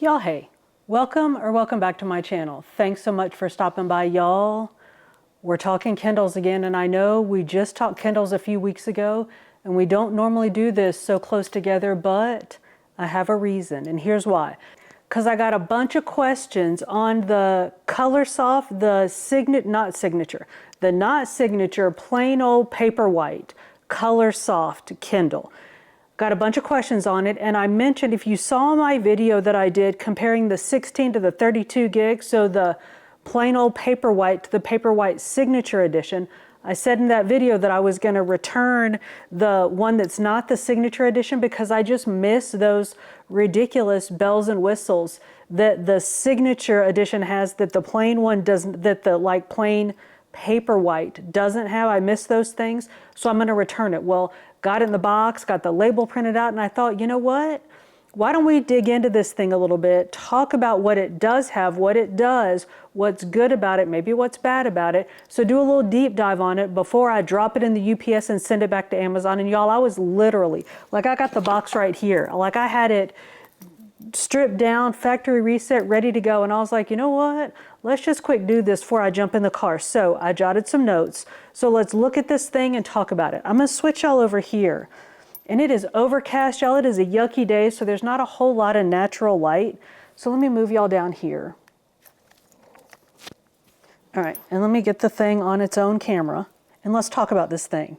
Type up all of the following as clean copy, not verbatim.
Y'all, hey, welcome back to my channel. Thanks so much for stopping by, y'all. We're talking Kindles again, and I know we just talked Kindles a few weeks ago, and we don't normally do this so close together, but I have a reason, and here's why. Because I got a bunch of questions on the Colorsoft, the not signature, plain old Paperwhite Colorsoft Kindle. Got a bunch of questions on it, and I mentioned, if you saw my video that I did comparing the 16 to the 32 gig, so the plain old Paperwhite to the Paperwhite Signature Edition, I said in that video that I was going to return the one that's not the Signature Edition because I just miss those ridiculous bells and whistles that the Signature Edition has that the plain one doesn't, that the like plain Paperwhite doesn't have. I miss those things, so I'm going to return it. Well, got it in the box, got the label printed out, and I thought, you know what? Why don't we dig into this thing a little bit, talk about what it does have, what it does, what's good about it, maybe what's bad about it. So do a little deep dive on it before I drop it in the UPS and send it back to Amazon. And y'all, I was literally, like, I got the box right here. Like, I had it stripped down, factory reset, ready to go. And I was like, you know what? Let's just quick do this before I jump in the car. So I jotted some notes. So let's look at this thing and talk about it. I'm going to switch y'all over here. And it is overcast, y'all. It is a yucky day, so there's not a whole lot of natural light. So let me move y'all down here. All right, and let me get the thing on its own camera, and let's talk about this thing.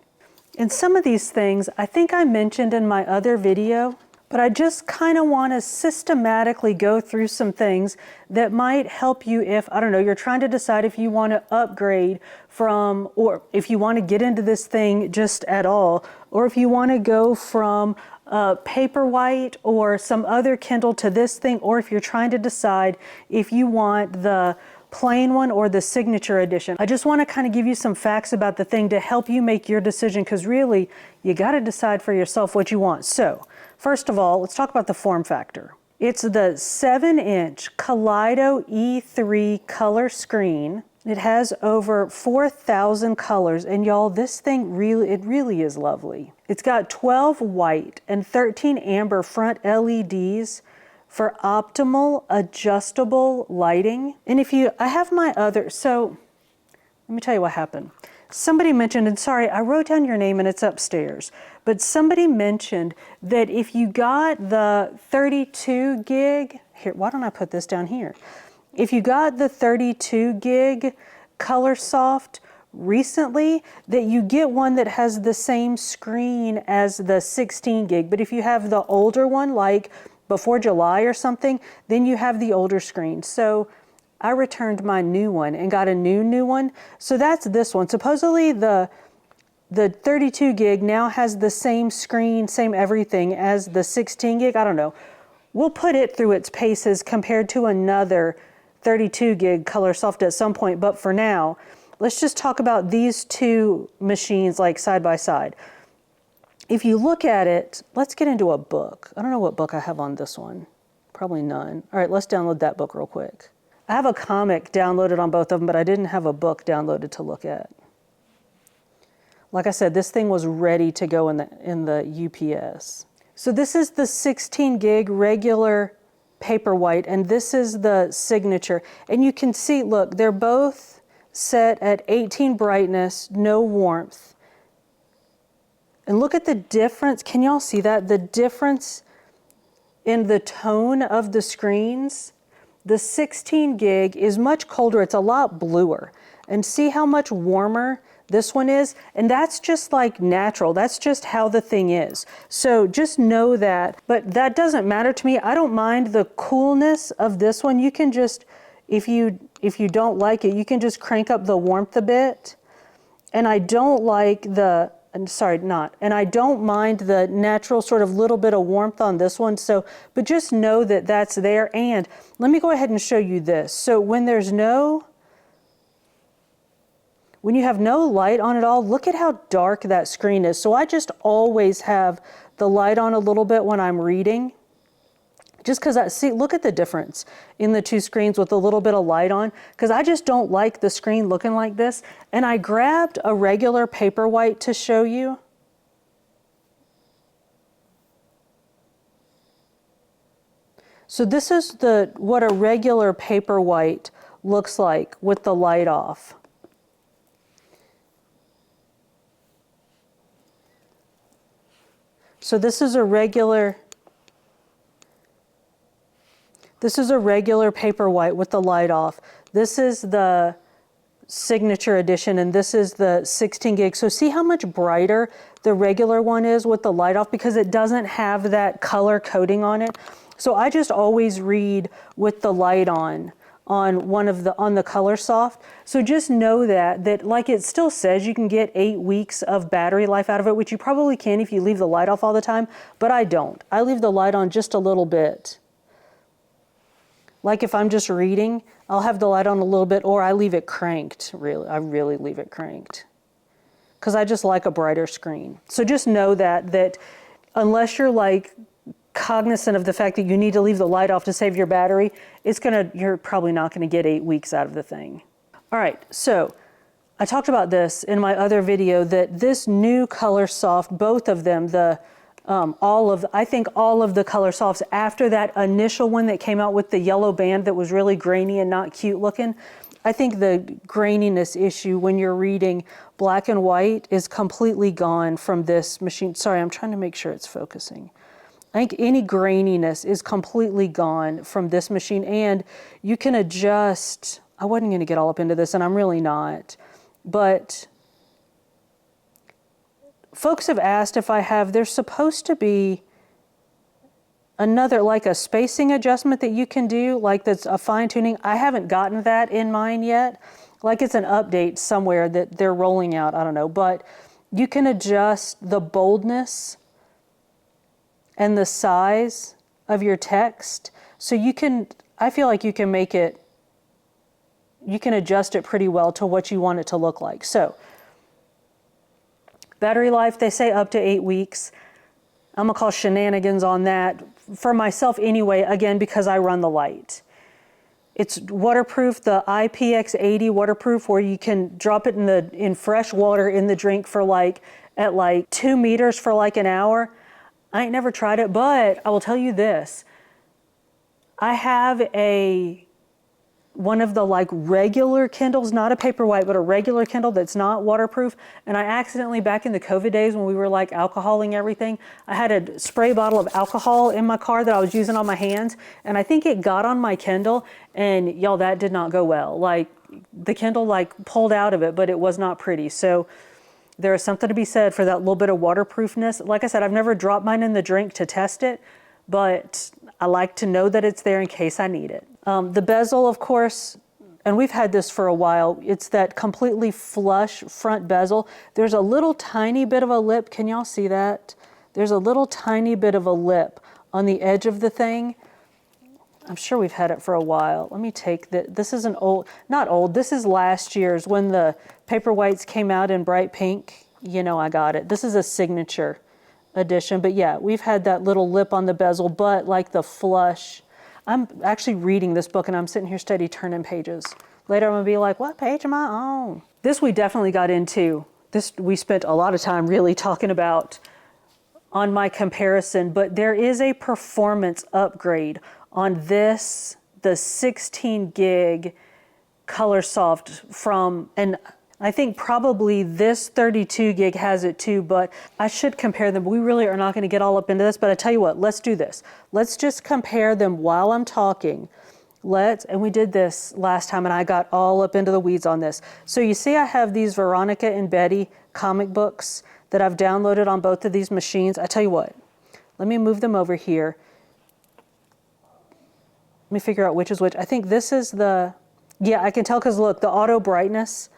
And some of these things I think I mentioned in my other video, but I just kind of want to systematically go through some things that might help you if, I don't know, you're trying to decide if you want to upgrade from, or if you want to get into this thing just at all, or if you want to go from Paperwhite or some other Kindle to this thing, or if you're trying to decide if you want the plain one or the Signature Edition. I just want to kind of give you some facts about the thing to help you make your decision, because really, you got to decide for yourself what you want. So, first of all, let's talk about the form factor. It's the 7-inch Kaleido E3 color screen. It has over 4,000 colors, and y'all, this thing really is lovely. It's got 12 white and 13 amber front LEDs for optimal adjustable lighting. And I have my other, so let me tell you what happened. Somebody mentioned, and sorry, I wrote down your name and it's upstairs, but somebody mentioned that if you got the 32 gig, here, why don't I put this down here? If you got the 32 gig Colorsoft recently, that you get one that has the same screen as the 16 gig. But if you have the older one, like before July or something, then you have the older screen. So I returned my new one and got a new one. So that's this one. Supposedly the 32 gig now has the same screen, same everything as the 16 gig. I don't know. We'll put it through its paces compared to another 32 gig Colorsoft at some point. But for now, let's just talk about these two machines like side by side. If you look at it, let's get into a book. I don't know what book I have on this one. Probably none. All right, let's download that book real quick. I have a comic downloaded on both of them, but I didn't have a book downloaded to look at. Like I said, this thing was ready to go in the UPS. So this is the 16 gig regular Paperwhite, and this is the Signature. And you can see, look, they're both set at 18 brightness, no warmth. And look at the difference. Can y'all see that? The difference in the tone of the screens. The 16 gig is much colder. It's a lot bluer. And see how much warmer this one is? And that's just like natural. That's just how the thing is. So just know that. But that doesn't matter to me. I don't mind the coolness of this one. You can just, if you don't like it, you can just crank up the warmth a bit. And I don't like the, and I don't mind the natural sort of little bit of warmth on this one. So, but just know that that's there. And let me go ahead and show you this. So when you have no light on at all, look at how dark that screen is. So I just always have the light on a little bit when I'm reading. Just because look at the difference in the two screens with a little bit of light on, because I just don't like the screen looking like this. And I grabbed a regular Paperwhite to show you. So this is what a regular Paperwhite looks like with the light off. So this is a regular Paperwhite with the light off. This is the signature edition, and this is the 16 gig. So see how much brighter the regular one is with the light off, because it doesn't have that color coating on it. So I just always read with the light on the Colorsoft. So just know that like it still says you can get 8 weeks of battery life out of it, which you probably can if you leave the light off all the time, but I don't. I leave the light on just a little bit. Like if I'm just reading, I'll have the light on a little bit, or I leave it cranked, really. I really leave it cranked, because I just like a brighter screen. So just know that unless you're like cognizant of the fact that you need to leave the light off to save your battery, you're probably not gonna get 8 weeks out of the thing. All right, so I talked about this in my other video, that this new Colorsoft, both of them, I think all of the Colorsofts after that initial one that came out with the yellow band that was really grainy and not cute looking, I think the graininess issue when you're reading black and white is completely gone from this machine. Sorry, I'm trying to make sure it's focusing. I think any graininess is completely gone from this machine, and you can adjust. I wasn't going to get all up into this, and I'm really not, but folks have asked if there's supposed to be another, like a spacing adjustment that you can do, like that's a fine tuning. I haven't gotten that in mine yet. Like it's an update somewhere that they're rolling out, I don't know, but you can adjust the boldness and the size of your text. So I feel like you can adjust it pretty well to what you want it to look like. So battery life, they say up to 8 weeks. I'm gonna call shenanigans on that for myself anyway, again, because I run the light. It's waterproof, the IPX80 waterproof, where you can drop it in fresh water in the drink for at 2 meters for like an hour. I ain't never tried it, but I will tell you this. I have one of the like regular Kindles, not a Paperwhite, but a regular Kindle that's not waterproof. And I accidentally, back in the COVID days when we were like alcoholing everything, I had a spray bottle of alcohol in my car that I was using on my hands. And I think it got on my Kindle, and y'all, that did not go well. Like the Kindle like pulled out of it, but it was not pretty. So there is something to be said for that little bit of waterproofness. Like I said, I've never dropped mine in the drink to test it, but I like to know that it's there in case I need it. The bezel, of course, and we've had this for a while, it's that completely flush front bezel. There's a little tiny bit of a lip. Can y'all see that? There's a little tiny bit of a lip on the edge of the thing. I'm sure we've had it for a while. Let me take this is not old, this is last year's when the Paperwhites came out in bright pink. You know, I got it. This is a signature edition, but yeah, we've had that little lip on the bezel, but like the flush. I'm actually reading this book and I'm sitting here steady turning pages. Later I'm gonna be like, what page am I on? This we definitely got into. This we spent a lot of time really talking about on my comparison, but there is a performance upgrade on this, the 16 gig Colorsoft and I think probably this 32 gig has it too, but I should compare them. We really are not going to get all up into this, but I tell you what, let's do this. Let's just compare them while I'm talking. And we did this last time and I got all up into the weeds on this. So you see I have these Veronica and Betty comic books that I've downloaded on both of these machines. I tell you what, let me move them over here. Let me figure out which is which. I think this is yeah, I can tell because look, the auto brightness,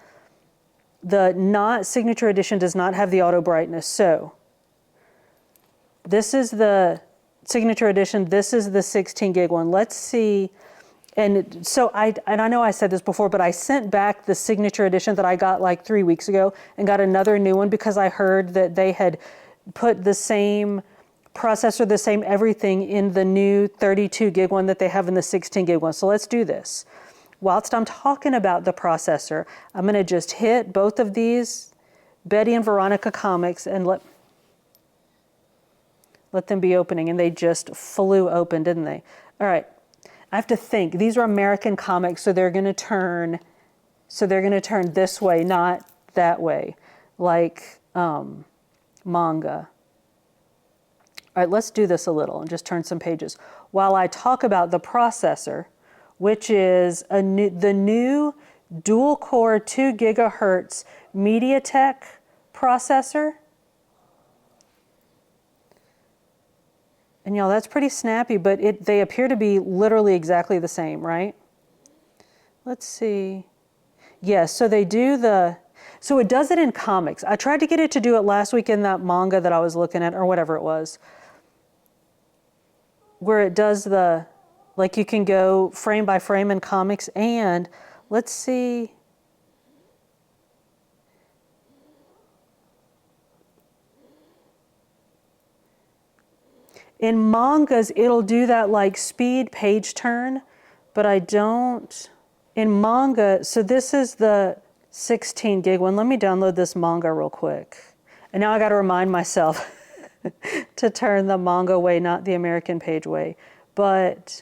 the not signature edition does not have the auto brightness. So this is the signature edition. This is the 16 gig one. Let's see. And so I know I said this before, but I sent back the signature edition that I got like 3 weeks ago and got another new one because I heard that they had put the same processor, the same everything in the new 32 gig one that they have in the 16 gig one. So let's do this. Whilst I'm talking about the processor, I'm going to just hit both of these Betty and Veronica comics and let them be opening, and they just flew open, didn't they? All right, I have to think. These are American comics, so they're going to turn this way, not that way, like manga. All right, let's do this a little and just turn some pages. While I talk about the processor, which is the new dual-core 2 gigahertz MediaTek processor. And y'all, that's pretty snappy, but they appear to be literally exactly the same, right? Let's see. Yes, so they do so it does it in comics. I tried to get it to do it last week in that manga that I was looking at, or whatever it was, where it does like you can go frame by frame in comics, and let's see. In mangas, it'll do that like speed page turn, but I don't. In manga, so this is the 16 gig one. Let me download this manga real quick. And now I got to remind myself to turn the manga way, not the American page way. But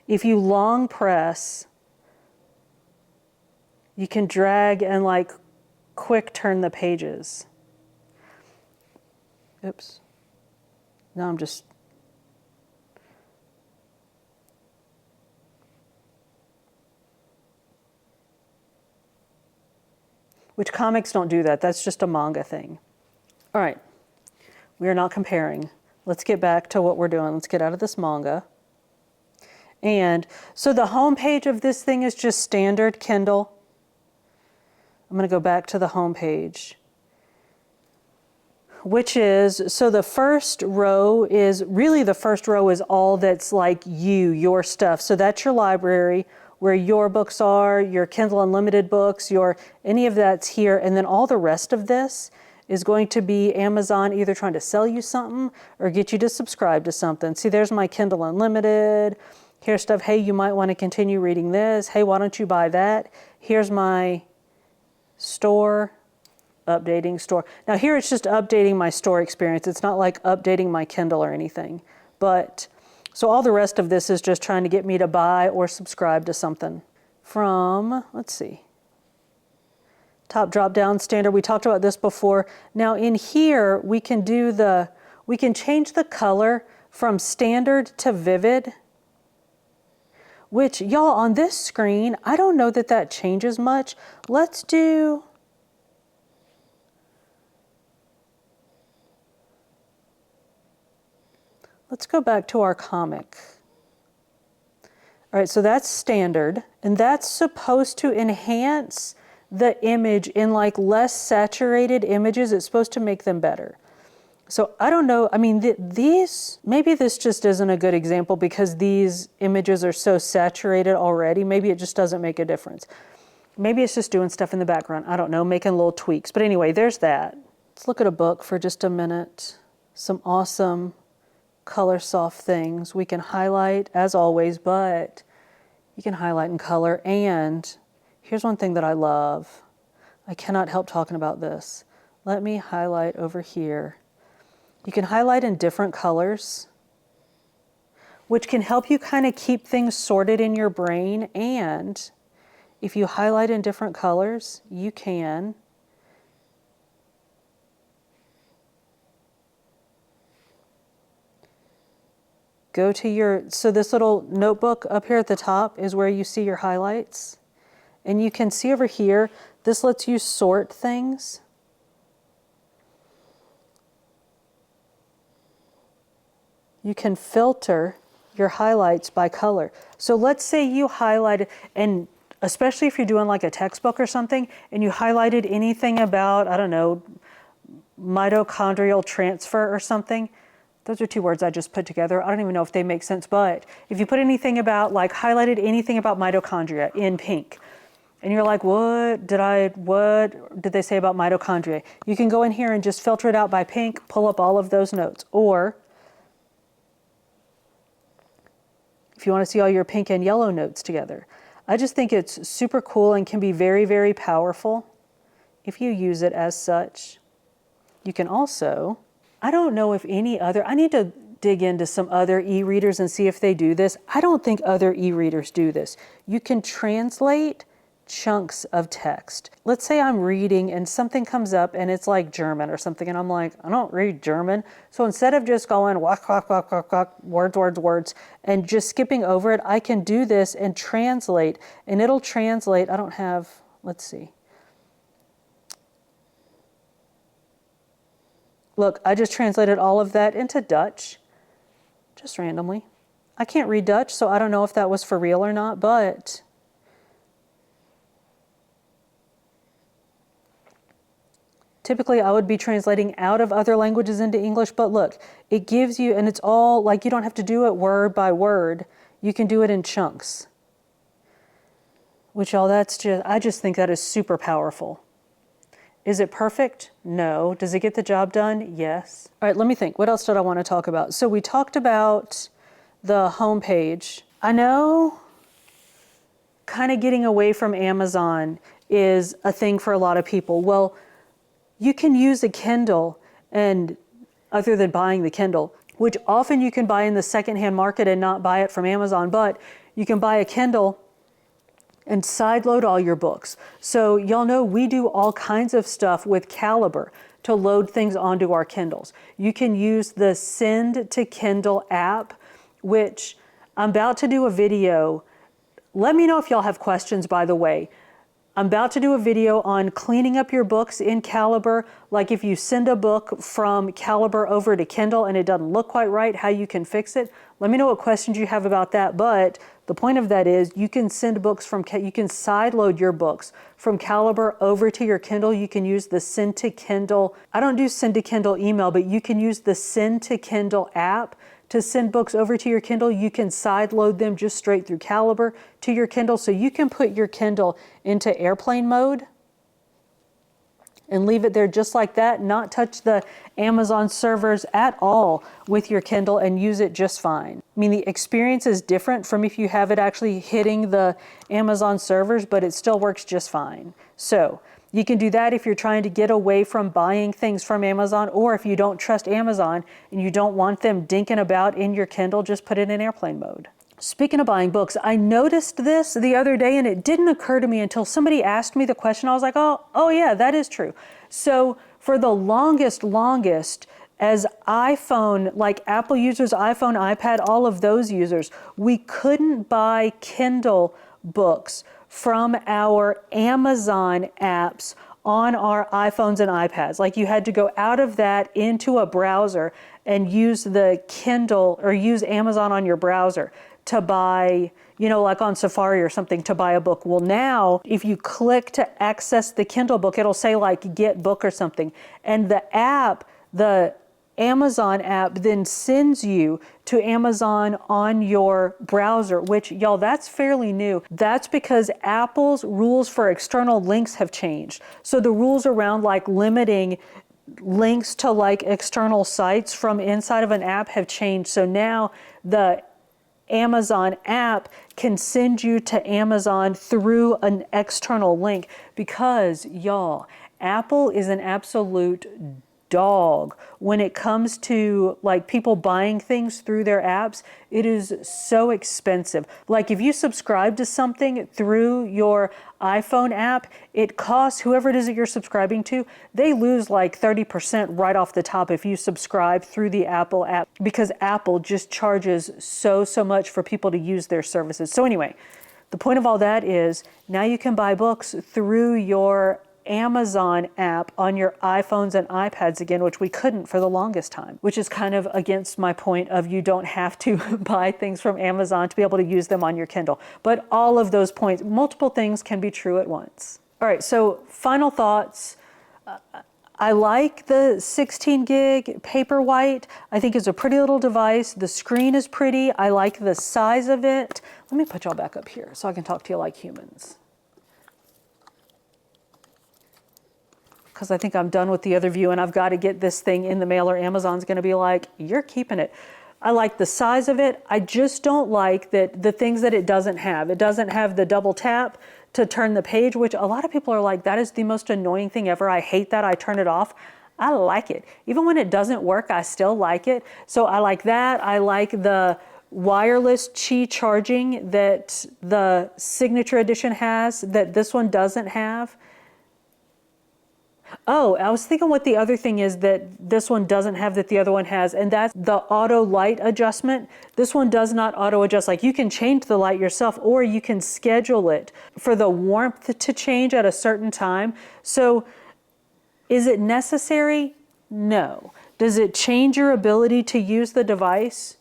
if you long press, you can drag and like quick turn the pages. Oops. Now I'm just... Which comics don't do that. That's just a manga thing. All right. We are not comparing. Let's get back to what we're doing. Let's get out of this manga. And so the home page of this thing is just standard Kindle. I'm going to go back to the home page, which is, so the first row is all that's like your stuff. So that's your library, where your books are, your Kindle Unlimited books, any of that's here. And then all the rest of this is going to be Amazon either trying to sell you something or get you to subscribe to something. See, there's my Kindle Unlimited. Here's stuff, hey, you might want to continue reading this. Hey, why don't you buy that? Here's my store, updating store. Now here it's just updating my store experience. It's not like updating my Kindle or anything. But, so all the rest of this is just trying to get me to buy or subscribe to something. From, let's see, top drop down standard. We talked about this before. Now in here, we can change the color from standard to vivid, which y'all on this screen, I don't know that changes much. Let's go back to our comic. All right, so that's standard, and that's supposed to enhance the image in like less saturated images. It's supposed to make them better. So I don't know, I mean, maybe this just isn't a good example because these images are so saturated already. Maybe it just doesn't make a difference. Maybe it's just doing stuff in the background. I don't know, making little tweaks. But anyway, there's that. Let's look at a book for just a minute. Some awesome Colorsoft things. We can highlight as always, but you can highlight in color. And here's one thing that I love. I cannot help talking about this. Let me highlight over here. You can highlight in different colors, which can help you kind of keep things sorted in your brain. And if you highlight in different colors, you can go to so this little notebook up here at the top is where you see your highlights. And you can see over here, this lets you sort things. You can filter your highlights by color. So let's say you highlighted, and especially if you're doing like a textbook or something, and you highlighted anything about, I don't know, mitochondrial transfer or something. Those are two words I just put together. I don't even know if they make sense, but if you put anything about, like highlighted anything about mitochondria in pink, and you're like, what did they say about mitochondria? You can go in here and just filter it out by pink, pull up all of those notes. Or if you want to see all your pink and yellow notes together. I just think it's super cool and can be very, very powerful if you use it as such. You can also I don't know if any other, I need to dig into some other e-readers and see if they do this. I don't think other e-readers do this. You can translate chunks of text. Let's say I'm reading and something comes up and it's like German or something, and I'm like, I don't read German. So instead of just going whack, whack, whack, whack, whack, words, and just skipping over it, I can do this and translate, and it'll translate. I don't have, let's see. Look, I just translated all of that into Dutch, just randomly. I can't read Dutch, so I don't know if that was for real or not, but typically I would be translating out of other languages into English, but look, it gives you, and it's all, like, you don't have to do it word by word. You can do it in chunks. Which, y'all, that's just, I just think that is super powerful. Is it perfect? No. Does it get the job done? Yes. All right, let me think. What else did I want to talk about? So we talked about the homepage. I know kind of getting away from Amazon is a thing for a lot of people. Well, you can use a Kindle, and other than buying the Kindle, which often you can buy in the secondhand market and not buy it from Amazon, but you can buy a Kindle and sideload all your books. So y'all know we do all kinds of stuff with Caliber to load things onto our Kindles. You can use the Send to Kindle app, which I'm about to do a video. Let me know if y'all have questions, by the way. I'm about to do a video on cleaning up your books in Caliber, like if you send a book from Caliber over to Kindle and it doesn't look quite right, how you can fix it. Let me know what questions you have about that, but the point of that is you can send books from, you can sideload your books from Caliber over to your Kindle. You can use the Send to Kindle. I don't do Send to Kindle email, but you can use the Send to Kindle app to send books over to your Kindle. You can sideload them just straight through Caliber to your Kindle. So you can put your Kindle into airplane mode and leave it there just like that, not touch the Amazon servers at all with your Kindle, and use it just fine. I mean, the experience is different from if you have it actually hitting the Amazon servers, but it still works just fine. So you can do that if you're trying to get away from buying things from Amazon, or if you don't trust Amazon and you don't want them dinking about in your Kindle, just put it in airplane mode. Speaking of buying books, I noticed this the other day and it didn't occur to me until somebody asked me the question. I was like, oh yeah, that is true. So for the longest, as iPhone, like Apple users, iPhone, iPad, all of those users, we couldn't buy Kindle books from our Amazon apps on our iPhones and iPads. Like, you had to go out of that into a browser and use the Kindle or use Amazon on your browser to buy, you know, like on Safari or something, to buy a book. Well, now if you click to access the Kindle book, it'll say like get book or something. And the app, the Amazon app, then sends you to Amazon on your browser, which, y'all, that's fairly new. That's because Apple's rules for external links have changed. So the rules around like limiting links to like external sites from inside of an app have changed. So now the Amazon app can send you to Amazon through an external link, because, y'all, Apple is an absolute dog when it comes to like people buying things through their apps. It is so expensive. Like, if you subscribe to something through your iPhone app, it costs whoever it is that you're subscribing to, they lose like 30% right off the top if you subscribe through the Apple app, because Apple just charges so much for people to use their services. So anyway, the point of all that is now you can buy books through your Amazon app on your iPhones and iPads again, which we couldn't for the longest time, which is kind of against my point of you don't have to buy things from Amazon to be able to use them on your Kindle. But all of those points, multiple things can be true at once. All right, so final thoughts. I like the 16 gig Paperwhite. I think it's a pretty little device. The screen is pretty. I like the size of it. Let me put y'all back up here so I can talk to you like humans, because I think I'm done with the other view and I've got to get this thing in the mail, or Amazon's going to be like, you're keeping it. I like the size of it. I just don't like that the things that it doesn't have. It doesn't have the double tap to turn the page, which a lot of people are like, that is the most annoying thing ever. I hate that. I turn it off. I like it. Even when it doesn't work, I still like it. So I like that. I like the wireless Qi charging that the Signature Edition has that this one doesn't have. Oh, I was thinking what the other thing is that this one doesn't have that the other one has, and that's the auto light adjustment. This one does not auto adjust. Like, you can change the light yourself, or you can schedule it for the warmth to change at a certain time. So is it necessary? No. Does it change your ability to use the device?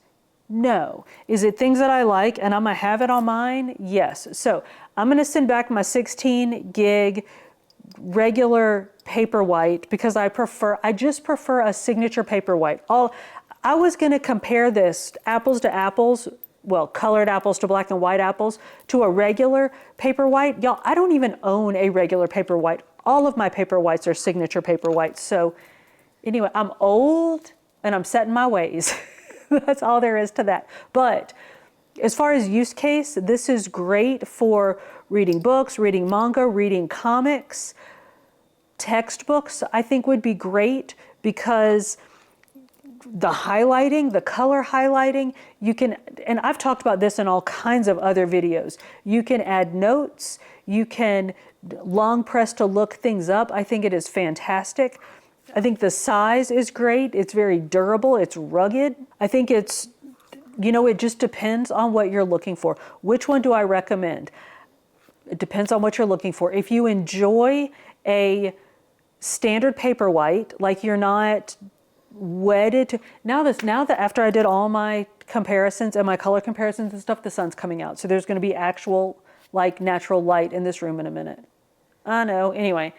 No. Is it things that I like and I'm gonna have it on mine? Yes. So I'm gonna send back my 16 gig regular Paperwhite because I just prefer a Signature Paperwhite. I was gonna compare this apples to apples, well, colored apples to black and white apples, to a regular Paperwhite. Y'all, I don't even own a regular Paperwhite. All of my Paperwhites are Signature Paperwhites. So anyway, I'm old and I'm set in my ways. That's all there is to that. But as far as use case, this is great for reading books, reading manga, reading comics. Textbooks, I think, would be great because the highlighting, the color highlighting, you can, and I've talked about this in all kinds of other videos. You can add notes, you can long press to look things up. I think it is fantastic. I think the size is great. It's very durable. It's rugged. I think it's, it just depends on what you're looking for. Which one do I recommend? It depends on what you're looking for. If you enjoy a standard Paperwhite, like you're not wedded to, now that after I did all my comparisons and my color comparisons and stuff, the sun's coming out. So there's going to be actual, like, natural light in this room in a minute. I know. Anyway,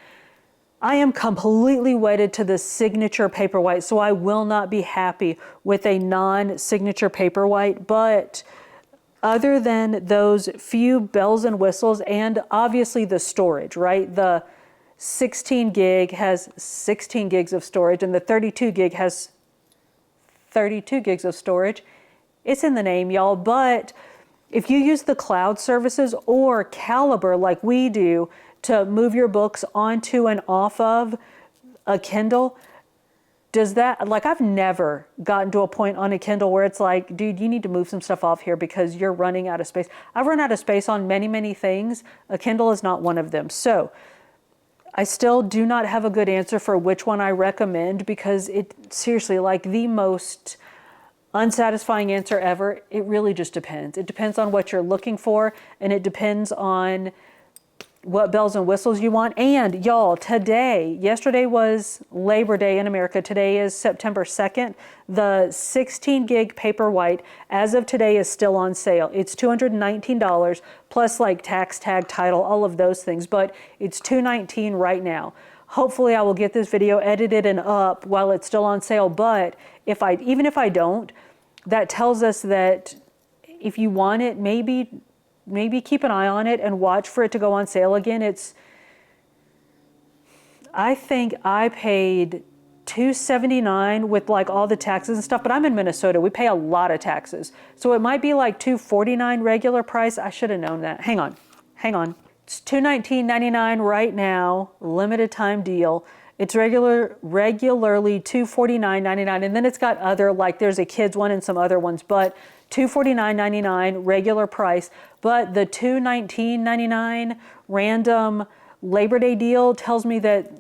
I am completely wedded to the Signature Paperwhite, so I will not be happy with a non-Signature Paperwhite. But other than those few bells and whistles, and obviously the storage, right? The 16 gig has 16 gigs of storage, and the 32 gig has 32 gigs of storage. It's in the name, y'all. But if you use the cloud services or Caliber like we do to move your books onto and off of a Kindle, does that, like, I've never gotten to a point on a Kindle where it's like, dude, you need to move some stuff off here because you're running out of space. I've run out of space on many, many things. A Kindle is not one of them. So I still do not have a good answer for which one I recommend because it seriously, like, the most unsatisfying answer ever. It really just depends. It depends on what you're looking for, and it depends on what bells and whistles you want. And y'all, yesterday was Labor Day in America. Today is September 2nd. The 16 gig Paperwhite as of today is still on sale. It's $219 plus, like, tax, tag, title, all of those things, but it's $219 right now. Hopefully I will get this video edited and up while it's still on sale. But even if I don't, that tells us that if you want it, maybe keep an eye on it and watch for it to go on sale again. I think I paid $279 with, like, all the taxes and stuff, but I'm in Minnesota. We pay a lot of taxes. So it might be like $249 regular price. I should have known that. Hang on. It's $219.99 right now, limited time deal. It's regularly $249.99, and then it's got other, like, there's a kids one and some other ones, but $249.99 regular price. But the $219.99 random Labor Day deal tells me that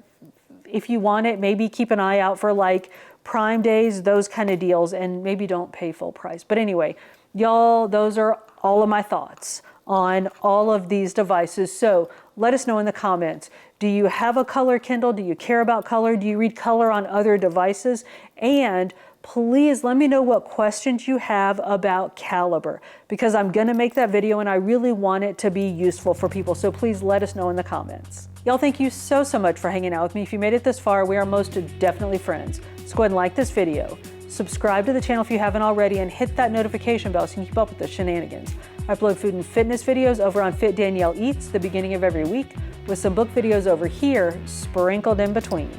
if you want it, maybe keep an eye out for, like, Prime Days, those kind of deals, and maybe don't pay full price. But anyway, y'all, those are all of my thoughts on all of these devices. So let us know in the comments. Do you have a color Kindle? Do you care about color? Do you read color on other devices? And please let me know what questions you have about Caliber, because I'm gonna make that video and I really want it to be useful for people. So please let us know in the comments. Y'all, thank you so much for hanging out with me. If you made it this far, we are most definitely friends. So go ahead and like this video, subscribe to the channel if you haven't already, and hit that notification bell so you can keep up with the shenanigans. I upload food and fitness videos over on Fit Danielle Eats the beginning of every week, with some book videos over here sprinkled in between.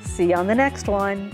See you on the next one.